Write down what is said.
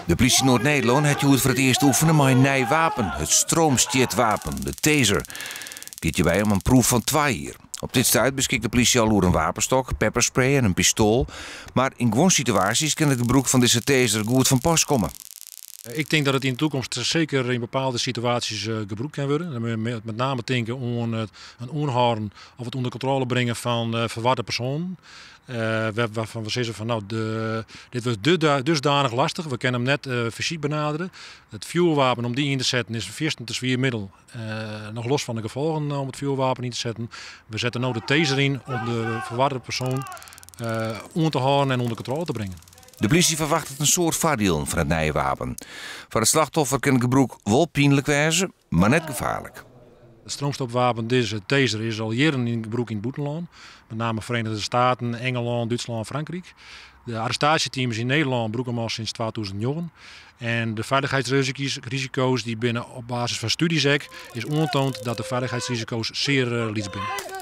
De politie Noord-Nederland heeft het voor het eerst oefenen met een nieuw wapen, het stroomstjetwapen, de taser. Kiet je bij om een proef van 2 hier. Op dit stuit beschikt de politie al over een wapenstok, pepperspray en een pistool. Maar in gewone situaties kan het gebruik van deze taser goed van pas komen. Ik denk dat het in de toekomst zeker in bepaalde situaties gebruikt kan worden. Dan moet je met name denken aan het aanhouden of het onder controle brengen van verwarde personen. Waarvan we zeggen van nou, dit was dusdanig lastig. We kunnen hem net fysiek benaderen. Het vuurwapen om die in te zetten is een te zwaar middel. Nog los van de gevolgen om het vuurwapen in te zetten. We zetten nu de taser in om de verwarde persoon aan te houden en onder controle te brengen. De politie verwacht een soort voordeel van het nieuwe wapen. Voor het slachtoffer kan het gebruik wel pijnlijk wezen, maar net gevaarlijk. Het stroomstopwapen, deze taser, is al jaren in gebruik in het buitenland. Met name Verenigde Staten, Engeland, Duitsland en Frankrijk. De arrestatieteams in Nederland gebruiken hem al sinds 2009. En de veiligheidsrisico's die binnen op basis van studies is aangetoond dat de veiligheidsrisico's zeer licht zijn.